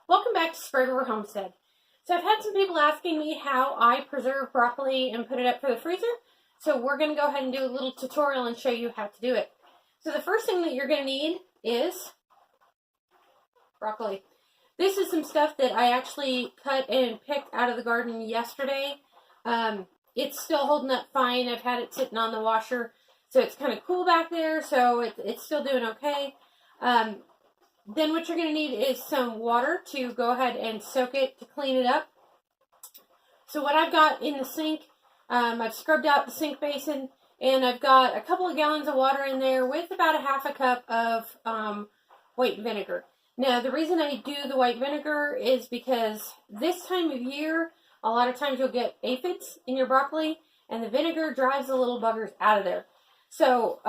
Welcome back to Spread Homestead. So I've had some people asking me how I preserve broccoli and put it up for the freezer. So we're going to go ahead and do a little tutorial and show you how to do it. So the first thing that you're going to need is broccoli. This is some stuff that I actually cut and picked out of the garden yesterday. It's still holding up fine. I've had it sitting on the washer, so it's kind of cool back there, so it's still doing okay. Then what you're going to need is some water to go ahead and soak it to clean it up. So what I've got in the sink, I've scrubbed out the sink basin, and I've got a couple of gallons of water in there with about a half a cup of white vinegar. Now, the reason I do the white vinegar is because this time of year, a lot of times you'll get aphids in your broccoli, and the vinegar drives the little buggers out of there. So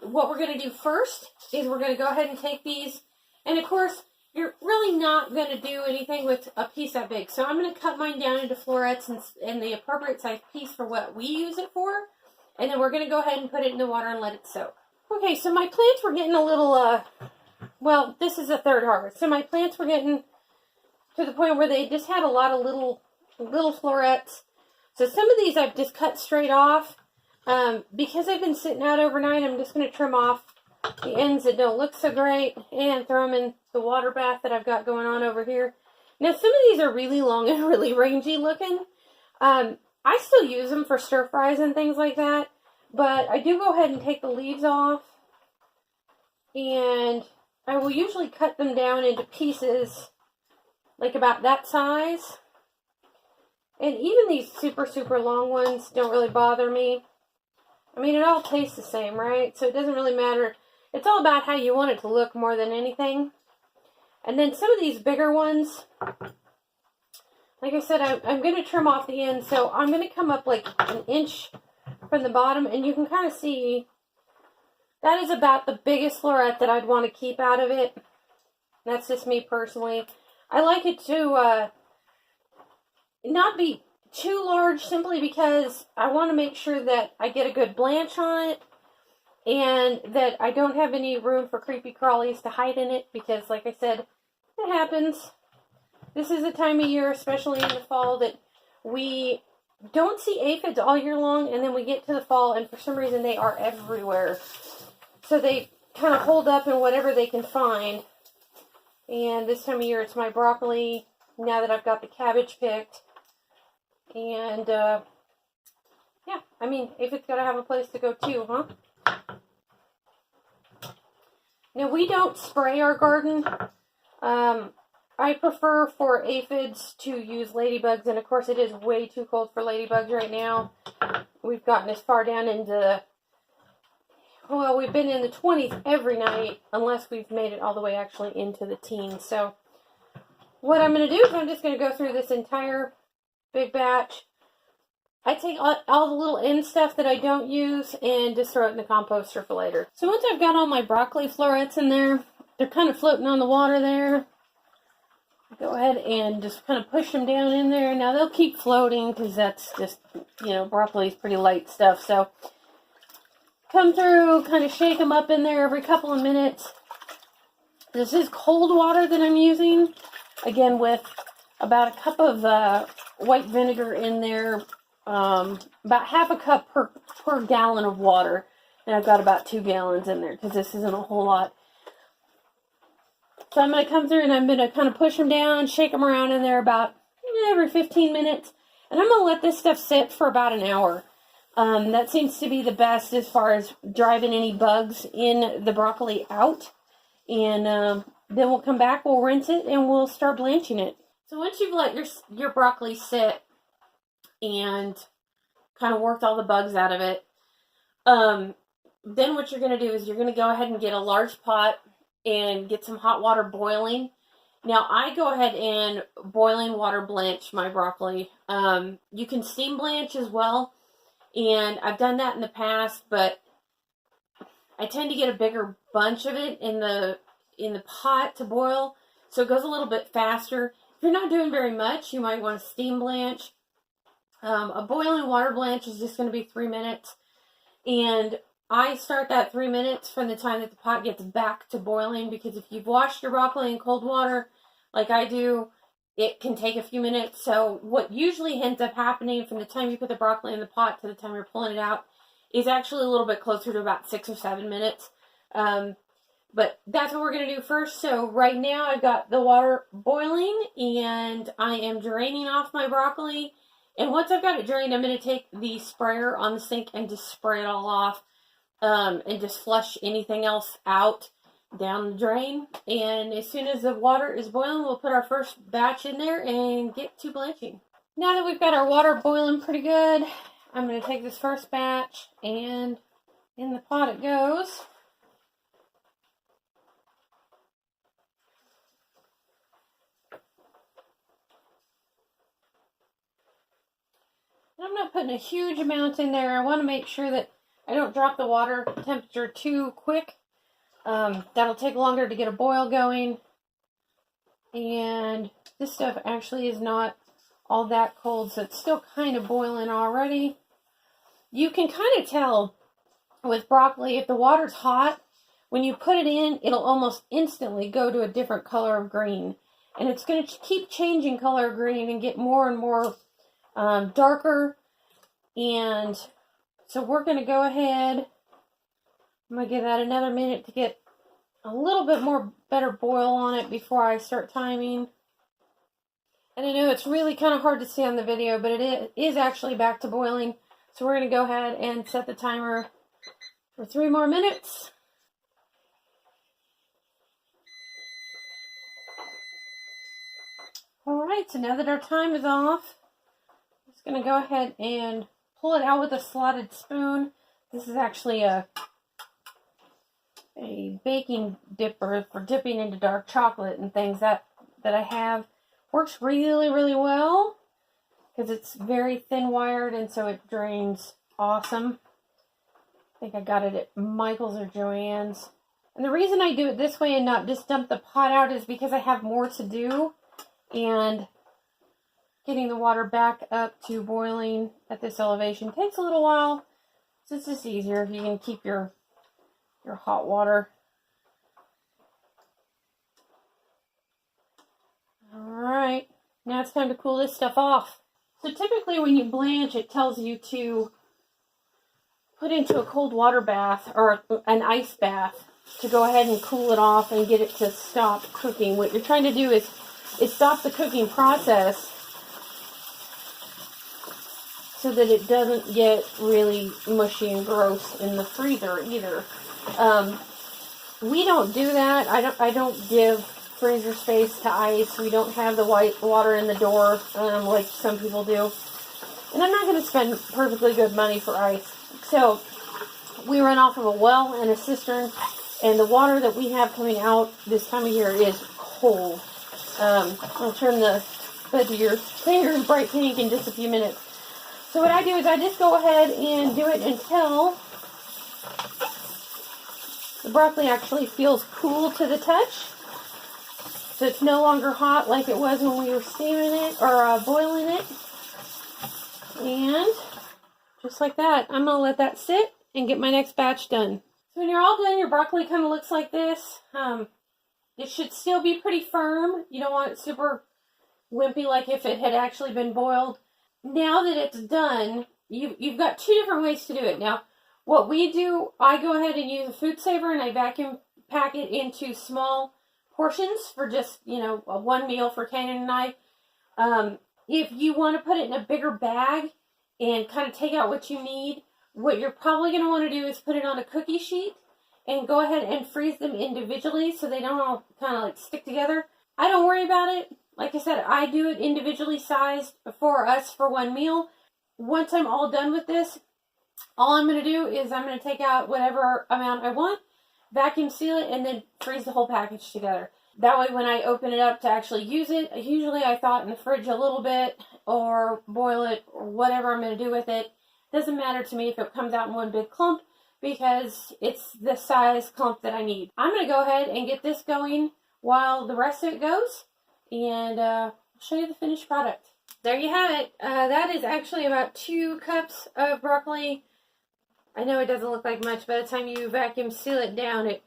what we're going to do first is we're going to go ahead and take these. And of course, you're really not going to do anything with a piece that big. So I'm going to cut mine down into florets and the appropriate size piece for what we use it for. And then we're going to go ahead and put it in the water and let it soak. Okay, so my plants were getting a little, well, this is the third harvest. So my plants were getting to the point where they just had a lot of little florets. So some of these I've just cut straight off. Because they've been sitting out overnight, I'm just going to trim off the ends that don't look so great and throw them in the water bath that I've got going on over here. Now, some of these are really long and really rangy looking. I still use them for stir fries and things like that, but I do go ahead and take the leaves off, and I will usually cut them down into pieces like about that size. And even these super long ones don't really bother me. I mean, it all tastes the same, right? So it doesn't really matter. It's all about how you want it to look more than anything. And then some of these bigger ones, like I said, I'm going to trim off the end. So I'm going to come up like an inch from the bottom. And you can kind of see that is about the biggest floret that I'd want to keep out of it. That's just me personally. I like it to not be too large, simply because I want to make sure that I get a good blanch on it and that I don't have any room for creepy crawlies to hide in it, because like I said, it happens. This is a time of year, especially in the fall, that we don't see aphids all year long, and then we get to the fall and for some reason they are everywhere. So they kind of hold up in whatever they can find. And this time of year it's my broccoli, now that I've got the cabbage picked. And, yeah, I mean, aphids gotta have a place to go too, huh? Now, we don't spray our garden. I prefer for aphids to use ladybugs, and of course it is way too cold for ladybugs right now. We've gotten as far down into, well, we've been in the 20s every night, unless we've made it all the way actually into the teens. So, what I'm going to do is I'm just going to go through this entire big batch. I take all the little end stuff that I don't use and just throw it in the composter for later. So once I've got all my broccoli florets in there, they're kind of floating on the water there. Go ahead and just kind of push them down in there. Now they'll keep floating because that's just, you know, broccoli is pretty light stuff. So come through, kind of shake them up in there every couple of minutes. This is cold water that I'm using. Again, with about a cup of white vinegar in there. About half a cup per gallon of water, and I've got about 2 gallons in there because this isn't a whole lot. So I'm going to come through and I'm going to kind of push them down, shake them around in there about every 15 minutes, and I'm going to let this stuff sit for about an hour. That seems to be the best as far as driving any bugs in the broccoli out, and then we'll come back, we'll rinse it, and we'll start blanching it. So once you've let your broccoli sit and kind of worked all the bugs out of it, then what you're going to do is you're going to go ahead and get a large pot and get some hot water boiling. Now, I go ahead and boiling water blanch my broccoli. You can steam blanch as well, and I've done that in the past, but I tend to get a bigger bunch of it in the pot to boil, so it goes a little bit faster. If you're not doing very much, you might want to steam blanch. A boiling water blanch is just going to be 3 minutes, and I start that 3 minutes from the time that the pot gets back to boiling, because if you've washed your broccoli in cold water, like I do, it can take a few minutes. So what usually ends up happening from the time you put the broccoli in the pot to the time you're pulling it out is actually a little bit closer to about 6 or 7 minutes. But that's what we're going to do first. So right now I've got the water boiling and I am draining off my broccoli. And once I've got it drained, I'm going to take the sprayer on the sink and just spray it all off, and just flush anything else out down the drain. And as soon as the water is boiling, we'll put our first batch in there and get to blanching. Now that we've got our water boiling pretty good, I'm going to take this first batch and in the pot it goes. I'm not putting a huge amount in there. I want to make sure that I don't drop the water temperature too quick. That'll take longer to get a boil going. And this stuff actually is not all that cold, so it's still kind of boiling already. You can kind of tell with broccoli, if the water's hot, when you put it in, it'll almost instantly go to a different color of green. And it's going to keep changing color of green and get more and more darker. And so we're going to go ahead. I'm going to give that another minute to get a little bit more better boil on it before I start timing. And I know it's really kind of hard to see on the video, but it is actually back to boiling. So we're going to go ahead and set the timer for 3 more minutes. Alright, so now that our time is off, I'm just going to go ahead and pull it out with a slotted spoon. This is actually a baking dipper for dipping into dark chocolate and things that I have. Works really, really well because it's very thin wired and so it drains awesome. I think I got it at Michael's or Joann's. And the reason I do it this way and not just dump the pot out is because I have more to do. And getting the water back up to boiling at this elevation takes a little while. So it's just easier if you can keep your hot water. Alright, now it's time to cool this stuff off. So typically when you blanch, it tells you to put into a cold water bath or an ice bath to go ahead and cool it off and get it to stop cooking. What you're trying to do is stop the cooking process so that it doesn't get really mushy and gross in the freezer either. We don't do that. I don't give freezer space to ice. We don't have the white water in the door like some people do. And I'm not going to spend perfectly good money for ice. So we run off of a well and a cistern, and the water that we have coming out this time of year is cold. I'll turn the bed to your fingers bright pink in just a few minutes. So what I do is I just go ahead and do it until the broccoli actually feels cool to the touch. So it's no longer hot like it was when we were steaming it or boiling it. And just like that, I'm going to let that sit and get my next batch done. So when you're all done, your broccoli kind of looks like this. It should still be pretty firm. You don't want it super wimpy like if it had actually been boiled. Now that it's done, you've got 2 different ways to do it. Now, what we do, I go ahead and use a food saver and I vacuum pack it into small portions for just, one meal for Kanan and I. If you want to put it in a bigger bag and kind of take out what you need, what you're probably going to want to do is put it on a cookie sheet and go ahead and freeze them individually so they don't all kind of like stick together. I don't worry about it. Like I said, I do it individually sized for us for one meal. Once I'm all done with this, all I'm going to do is I'm going to take out whatever amount I want, vacuum seal it, and then freeze the whole package together. That way when I open it up to actually use it, usually I thaw it in the fridge a little bit or boil it or whatever I'm going to do with it. Doesn't matter to me if it comes out in one big clump because it's the size clump that I need. I'm going to go ahead and get this going while the rest of it goes, and I'll show you the finished product. There you have it. That is actually about 2 cups of broccoli. I know it doesn't look like much. By the time you vacuum seal it down, it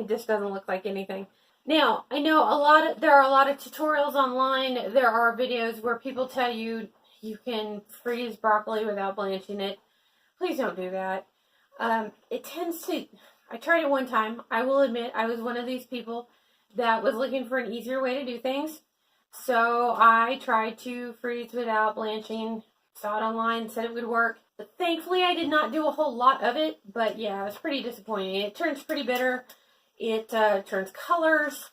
just doesn't look like anything. Now, I know there are a lot of tutorials online. There are videos where people tell you you can freeze broccoli without blanching it. Please don't do that. I tried it one time. I will admit I was one of these people that was looking for an easier way to do things. So I tried to freeze without blanching. Saw it online, said it would work. But thankfully I did not do a whole lot of it. But yeah, it was pretty disappointing. It turns pretty bitter. It turns colors.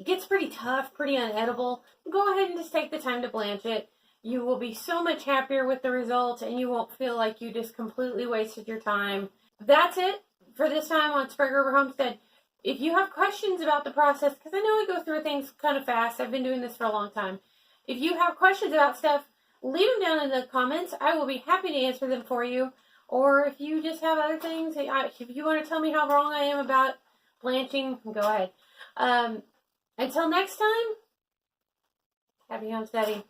Gets pretty tough, pretty unedible. Go ahead and just take the time to blanch it. You will be so much happier with the result, and you won't feel like you just completely wasted your time. That's it for this time on Spread River Homestead. If you have questions about the process, because I know I go through things kind of fast. I've been doing this for a long time. If you have questions about stuff, leave them down in the comments. I will be happy to answer them for you. Or if you just have other things, if you want to tell me how wrong I am about blanching, go ahead. Until next time, happy homesteading.